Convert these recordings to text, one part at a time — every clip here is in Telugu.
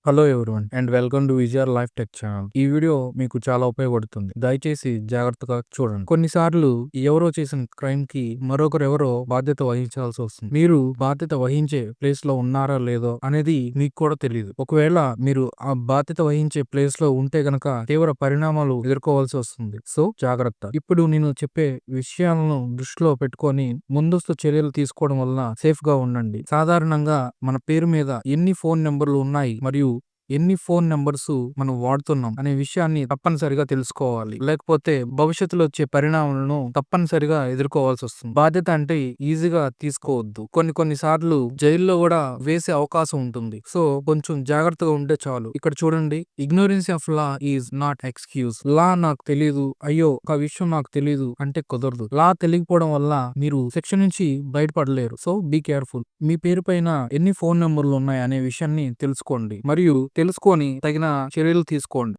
Hello everyone and welcome to విజయర్ లైఫ్ టెక్ ఛానల్. ఈ వీడియో మీకు చాలా ఉపయోగపడుతుంది. దయచేసి జాగ్రత్తగా చూడండి. కొన్నిసార్లు ఎవరో చేసిన క్రైమ్ కి మరొకరెవరో బాధ్యత వహించాల్సి వస్తుంది. మీరు బాధ్యత వహించే ప్లేస్ లో ఉన్నారా లేదో అనేది మీకు కూడా తెలియదు. ఒకవేళ మీరు ఆ బాధ్యత వహించే ప్లేస్ లో ఉంటే గనక తీవ్ర పరిణామాలు ఎదుర్కోవాల్సి వస్తుంది. సో జాగ్రత్త. ఇప్పుడు నేను చెప్పే విషయాలను దృష్టిలో పెట్టుకొని ముందస్తు చర్యలు తీసుకోవడం వలన సేఫ్ గా ఉండండి. సాధారణంగా మన పేరు మీద ఎన్ని ఫోన్ నెంబర్లు ఉన్నాయి మరియు ఎన్ని ఫోన్ నెంబర్స్ మనం వాడుతున్నాం అనే విషయాన్ని తప్పనిసరిగా తెలుసుకోవాలి. లేకపోతే భవిష్యత్తులో వచ్చే పరిణామాలను తప్పనిసరిగా ఎదుర్కోవాల్సి వస్తుంది. బాధ్యత అంటే ఈజీగా తీసుకోవద్దు. కొన్ని సార్లు జైల్లో కూడా వేసే అవకాశం ఉంటుంది. సో కొంచెం జాగ్రత్తగా ఉంటే చాలు. ఇక్కడ చూడండి, ignorance of law is not excuse. Law నాకు తెలియదు, అయ్యో ఒక విషయం నాకు తెలియదు అంటే కుదరదు. లా తెలియకపోవడం వల్ల మీరు సెక్షన్ నుంచి బయటపడలేరు. So be careful. మీ పేరు పైన ఎన్ని ఫోన్ నెంబర్లు ఉన్నాయి అనే విషయాన్ని తెలుసుకోండి మరియు తెలుసుకొని తగిన చర్యలు తీసుకోండి.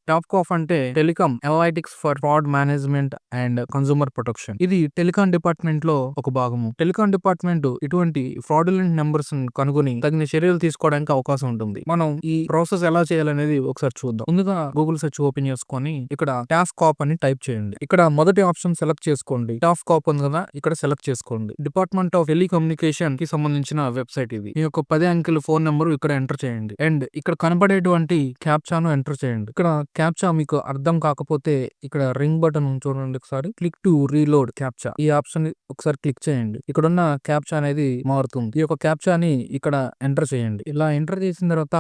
టాప్ కాప్ అంటే telecom analytics for fraud management and consumer protection. ఇది టెలికాం డిపార్ట్మెంట్ లో ఒక భాగము. టెలికాం డిపార్ట్మెంట్ ఇటువంటి ఫ్రాడులెంట్ నెంబర్స్ కనుగొని తగిన చర్యలు తీసుకోవడానికి అవకాశం ఉంటుంది. మనం ఈ ప్రాసెస్ ఎలా చేయాలనేది ఒకసారి చూద్దాం. ముందుగా గూగుల్ సెర్చ్ ఓపెన్ చేసుకొని ఇక్కడ టాప్ కాప్ అని టైప్ చేయండి. ఇక్కడ మొదటి ఆప్షన్ సెలెక్ట్ చేసుకోండి. టాప్ కాప్ ఉంది కదా, ఇక్కడ సెలెక్ట్ చేసుకోండి. డిపార్ట్మెంట్ ఆఫ్ టెలికమ్యూనికేషన్ కి సంబంధించిన వెబ్సైట్ ఇది. మీ యొక్క 10 అంకెల ఫోన్ నెంబర్ ఇక్కడ ఎంటర్ చేయండి అండ్ ఇక్కడ కనబడేటువంటి క్యాప్చాను ఎంటర్ చేయండి. ఇక్కడ క్యాప్చా మీకు అర్థం కాకపోతే ఇక్కడ రింగ్ బటన్ చూడండి, ఒకసారి క్లిక్ టు రీలోడ్ క్యాప్చా ఈ ఆప్షన్ ఒకసారి క్లిక్ చేయండి. ఇక్కడ ఉన్న క్యాప్చా అనేది మారుతుంది. ఈ యొక్క క్యాప్చాని ఇక్కడ ఎంటర్ చేయండి. ఇలా ఎంటర్ చేసిన తర్వాత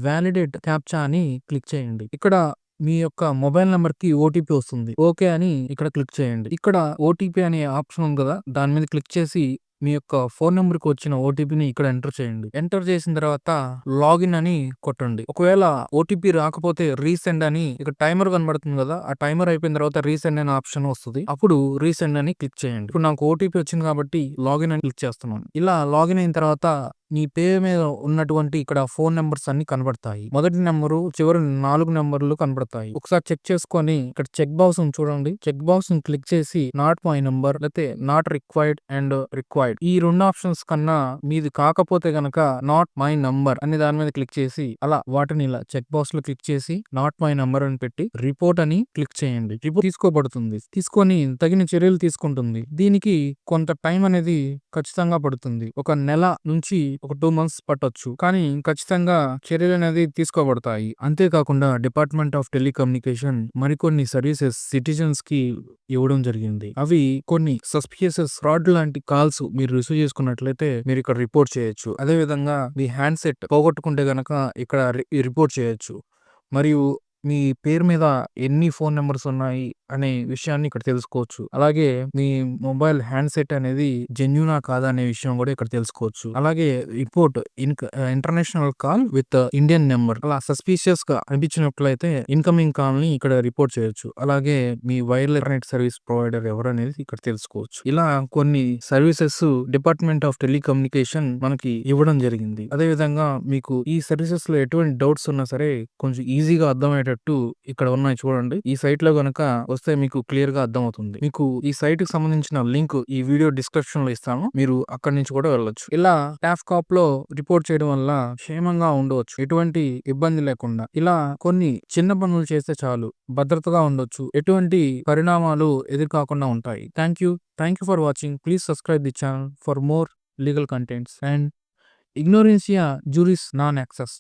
వ్యాలిడేట్ క్యాప్చా అని క్లిక్ చేయండి. ఇక్కడ మీ యొక్క మొబైల్ నెంబర్ కి ఓటీపీ వస్తుంది. ఓకే అని ఇక్కడ క్లిక్ చేయండి. ఇక్కడ ఓటీపీ అనే ఆప్షన్ ఉంది కదా, దాని మీద క్లిక్ చేసి మీ యొక్క ఫోన్ నెంబర్ కి వచ్చిన ఓటీపీని ఇక్కడ ఎంటర్ చేయండి. ఎంటర్ చేసిన తర్వాత లాగిన్ అని కొట్టండి. ఒకవేళ ఓటీపీ రాకపోతే రీసెండ్ అని ఇక్కడ టైమర్ కనబడుతుంది కదా, ఆ టైమర్ అయిపోయిన తర్వాత రీసెండ్ అనే ఆప్షన్ వస్తుంది. అప్పుడు రీసెండ్ అని క్లిక్ చేయండి. ఇప్పుడు నాకు ఓటీపీ వచ్చింది కాబట్టి లాగిన్ అని క్లిక్ చేస్తున్నాను. ఇలా లాగిన్ అయిన తర్వాత మీ పేరు మీద ఉన్నటువంటి ఇక్కడ ఫోన్ నెంబర్స్ అన్ని కనబడతాయి. మొదటి నెంబరు, చివరి 4 నెంబర్లు కనబడతాయి. ఒకసారి చెక్ చేసుకొని ఇక్కడ చెక్ బాక్స్ చూడండి. చెక్ బాక్స్ క్లిక్ చేసి నాట్ మై నెంబర్ లేకపోతే నాట్ రిక్వైర్డ్ అండ్ రిక్వైర్డ్ ఈ 2 ఆప్షన్స్ కన్నా మీది కాకపోతే గనక నాట్ మై నంబర్ అనే దాని మీద క్లిక్ చేసి అలా వాటిని ఇలా చెక్ బాక్స్ లో క్లిక్ చేసి నాట్ మై నంబర్ అని పెట్టి రిపోర్ట్ అని క్లిక్ చేయండి. రిపోర్ట్ తీసుకోబడుతుంది. తీసుకొని తగిన చర్యలు తీసుకుంటుంది. దీనికి కొంత టైం అనేది ఖచ్చితంగా పడుతుంది. ఒక నెల నుంచి ఒక 2 months పట్టొచ్చు. కానీ ఖచ్చితంగా చర్యలు అనేది తీసుకోబడతాయి. అంతేకాకుండా డిపార్ట్మెంట్ ఆఫ్ టెలికమ్యూనికేషన్ మరికొన్ని సర్వీసెస్ సిటిజన్స్ కి ఇవ్వడం జరిగింది. అవి కొన్ని సస్పిషియస్ ఫ్రాడ్ లాంటి కాల్స్ మీరు రిసీవ్ చేసుకున్నట్లయితే మీరు ఇక్కడ రిపోర్ట్ చేయొచ్చు. అదే విధంగా మీ హ్యాండ్ సెట్ పోగొట్టుకుంటే గనక ఇక్కడ రిపోర్ట్ చేయొచ్చు. మరియు మీ పేరు మీద ఎన్ని ఫోన్ నెంబర్స్ ఉన్నాయి అనే విషయాన్ని ఇక్కడ తెలుసుకోవచ్చు. అలాగే మీ మొబైల్ హ్యాండ్ సెట్ అనేది జెన్యూనా కాదా అనే విషయం కూడా ఇక్కడ తెలుసుకోవచ్చు. అలాగే report international call with Indian number అలా సస్పీషియస్ గా అనిపించినట్లయితే ఇన్కమింగ్ కాల్ ని ఇక్కడ రిపోర్ట్ చేయొచ్చు. అలాగే మీ వైర్లెస్ ఇంటర్నెట్ సర్వీస్ ప్రొవైడర్ ఎవరు అనేది ఇక్కడ తెలుసుకోవచ్చు. ఇలా కొన్ని సర్వీసెస్ డిపార్ట్మెంట్ ఆఫ్ టెలికమ్యూనికేషన్ మనకి ఇవ్వడం జరిగింది. అదే విధంగా మీకు ఈ సర్వీసెస్ లో ఎటువంటి డౌట్స్ ఉన్నా సరే కొంచెం ఈజీగా అర్థమయ్యేటట్టు ఇక్కడ ఉన్నాయి చూడండి. ఈ సైట్ లో గనక వస్తే మీకు క్లియర్ గా అర్థమవుతుంది. మీకు ఈ సైట్ కి సంబంధించిన లింక్ ఈ వీడియో డిస్క్రిప్షన్ లో ఇస్తాను. మీరు అక్కడి నుంచి కూడా వెళ్ళొచ్చు. ఇలా టాప్ కాప్ లో రిపోర్ట్ చేయడం వల్ల క్షేమంగా ఉండవచ్చు, ఎటువంటి ఇబ్బంది లేకుండా. ఇలా కొన్ని చిన్న పనులు చేస్తే చాలు భద్రతగా ఉండొచ్చు, ఎటువంటి పరిణామాలు ఎదుర్కాకుండా ఉంటాయి. Thank you for watching. Please subscribe the channel for more legal contents and ignorancia juris non access.